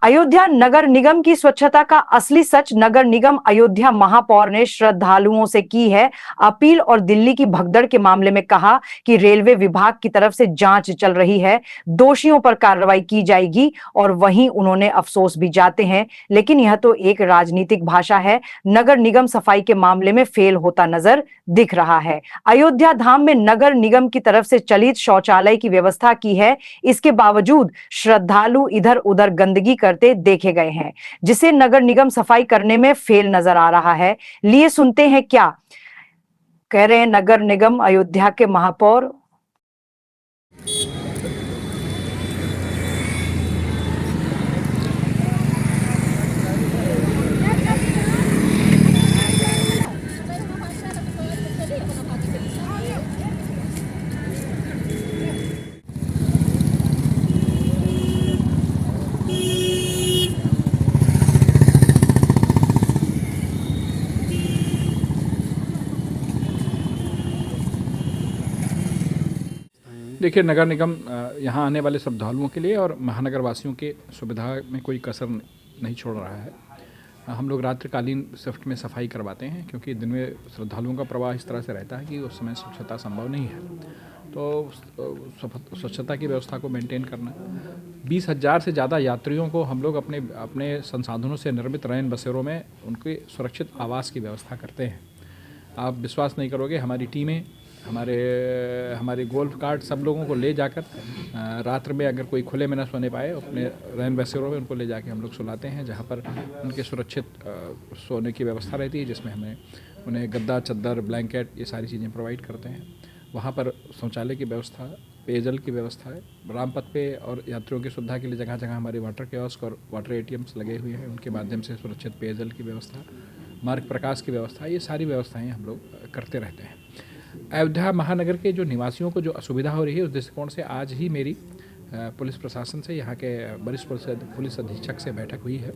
अयोध्या नगर निगम की स्वच्छता का असली सच। नगर निगम अयोध्या महापौर ने श्रद्धालुओं से की है अपील और दिल्ली की भगदड़ के मामले में कहा कि रेलवे विभाग की तरफ से जांच चल रही है, दोषियों पर कार्रवाई की जाएगी। और वहीं उन्होंने अफसोस भी जाते हैं, लेकिन यह तो एक राजनीतिक भाषा है। नगर निगम सफाई के मामले में फेल होता नजर दिख रहा है। अयोध्या धाम में नगर निगम की तरफ से चलित शौचालय की व्यवस्था की है, इसके बावजूद श्रद्धालु इधर उधर गंदगी करते देखे गए हैं, जिसे नगर निगम सफाई करने में फेल नजर आ रहा है। लिए सुनते हैं क्या कह रहे हैं नगर निगम अयोध्या के महापौर। देखिए, नगर निगम यहाँ आने वाले श्रद्धालुओं के लिए और महानगर वासियों के सुविधा में कोई कसर नहीं छोड़ रहा है। हम लोग रात्रिकालीन शिफ्ट में सफाई करवाते हैं, क्योंकि दिन में श्रद्धालुओं का प्रवाह इस तरह से रहता है कि उस समय स्वच्छता संभव नहीं है। तो स्वच्छता की व्यवस्था को मेंटेन करना, 20,000 से ज़्यादा यात्रियों को हम लोग अपने संसाधनों से निर्मित रैन बसेरों में उनके सुरक्षित आवास की व्यवस्था करते हैं। आप विश्वास नहीं करोगे, हमारी टीमें, हमारे गोल्फ कार्ट सब लोगों को ले जाकर रात्र में अगर कोई खुले में न सोने पाए अपने रैन बसेरों में उनको ले जाके हम लोग सुलाते हैं, जहाँ पर उनके सुरक्षित सोने की व्यवस्था रहती है, जिसमें हमें उन्हें गद्दा, चद्दर, ब्लैंकेट ये सारी चीज़ें प्रोवाइड करते हैं। वहाँ पर शौचालय की व्यवस्था, पेयजल की व्यवस्था है। रामपथ पे और यात्रियों की सुविधा के लिए जगह जगह हमारे वाटर कियोस्क और वाटर ATMs लगे हुए हैं, उनके माध्यम से सुरक्षित पेयजल की व्यवस्था, मार्ग प्रकाश की व्यवस्था, ये सारी व्यवस्थाएँ हम लोग करते रहते हैं। अयोध्या महानगर के जो निवासियों को जो असुविधा हो रही है, उस दृष्टिकोण से आज ही मेरी पुलिस प्रशासन से, यहाँ के वरिष्ठ पुलिस अधीक्षक से बैठक हुई है,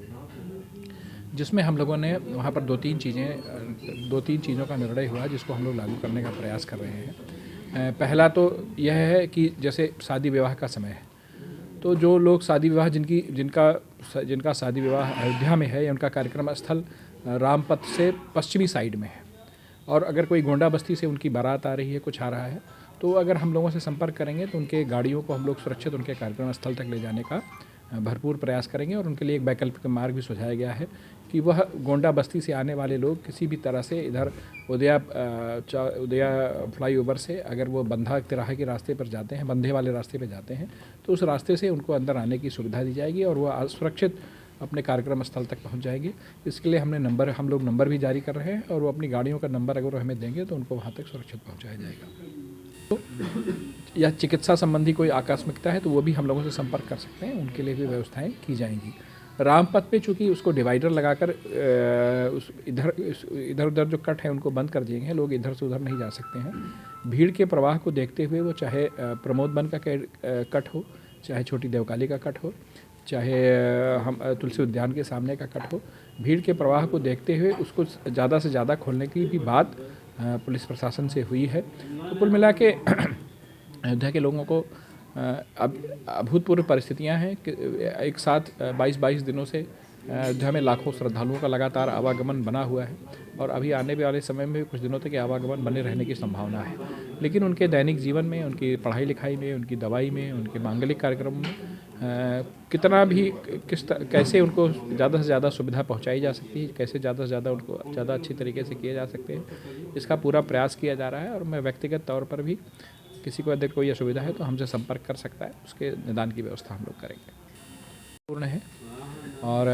जिसमें हम लोगों ने वहाँ पर दो तीन चीज़ों का निर्णय हुआ जिसको हम लोग लागू करने का प्रयास कर रहे हैं। पहला तो यह है कि जैसे शादी विवाह का समय है, तो जो लोग शादी विवाह जिनका शादी विवाह अयोध्या में है या उनका कार्यक्रम स्थल रामपथ से पश्चिमी साइड में है, और अगर कोई गोंडा बस्ती से उनकी बारात आ रही है, कुछ आ रहा है, तो अगर हम लोगों से संपर्क करेंगे तो उनके गाड़ियों को हम लोग सुरक्षित उनके कार्यक्रम स्थल तक ले जाने का भरपूर प्रयास करेंगे। और उनके लिए एक वैकल्पिक मार्ग भी सुझाया गया है कि वह गोंडा बस्ती से आने वाले लोग किसी भी तरह से इधर उदया फ्लाईओवर से अगर वो बंधा तिराहा के रास्ते पर जाते हैं, बंधे वाले रास्ते पर जाते हैं, तो उस रास्ते से उनको अंदर आने की सुविधा दी जाएगी और वह सुरक्षित अपने कार्यक्रम स्थल तक पहुंच जाएंगे। इसके लिए हम लोग नंबर भी जारी कर रहे हैं, और वो अपनी गाड़ियों का नंबर अगर हमें देंगे तो उनको वहां तक सुरक्षित पहुंचाया जाएगा। तो या चिकित्सा संबंधी कोई आकस्मिकता है तो वो भी हम लोगों से संपर्क कर सकते हैं, उनके लिए भी व्यवस्थाएं की जाएंगी। रामपथ पे चूँकि उसको डिवाइडर लगाकर इधर उधर जो कट है उनको बंद कर दिए हैं, लोग इधर से उधर नहीं जा सकते हैं। भीड़ के प्रवाह को देखते हुए वो चाहे प्रमोद वन का कट हो, चाहे छोटी देवकाली का कट हो, चाहे हम तुलसी उद्यान के सामने का कट हो, भीड़ के प्रवाह को देखते हुए उसको ज़्यादा से ज़्यादा खोलने की भी बात पुलिस प्रशासन से हुई है। तो कुल मिला के अयोध्या के लोगों को अब अभूतपूर्व परिस्थितियां हैं कि एक साथ 22 दिनों से अयोध्या में लाखों श्रद्धालुओं का लगातार आवागमन बना हुआ है, और अभी आने वाले समय में कुछ दिनों तक आवागमन बने रहने की संभावना है। लेकिन उनके दैनिक जीवन में, उनकी पढ़ाई लिखाई में, उनकी दवाई में, उनके मांगलिक कार्यक्रमों में कितना भी कैसे उनको ज़्यादा से ज़्यादा सुविधा पहुंचाई जा सकती है, कैसे ज़्यादा से ज़्यादा उनको ज़्यादा अच्छी तरीके से किए जा सकते हैं, इसका पूरा प्रयास किया जा रहा है। और मैं व्यक्तिगत तौर पर भी किसी को अगर कोई असुविधा है तो हमसे संपर्क कर सकता है, उसके निदान की व्यवस्था हम लोग करेंगे। पूर्ण है, और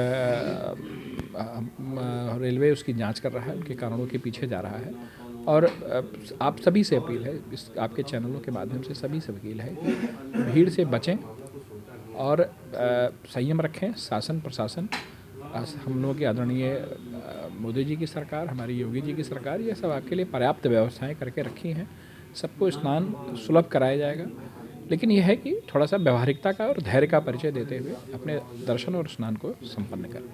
रेलवे उसकी जांच कर रहा है, उनके कारणों के पीछे जा रहा है। और आप सभी से अपील है, इस आपके चैनलों के माध्यम से सभी से अपील है, भीड़ से बचें और संयम रखें। शासन प्रशासन, हम लोगों की आदरणीय मोदी जी की सरकार, हमारी योगी जी की सरकार, ये सब आपके लिए पर्याप्त व्यवस्थाएं करके रखी हैं। सबको स्नान सुलभ कराया जाएगा, लेकिन यह है कि थोड़ा सा व्यवहारिकता का और धैर्य का परिचय देते हुए अपने दर्शन और स्नान को संपन्न करें।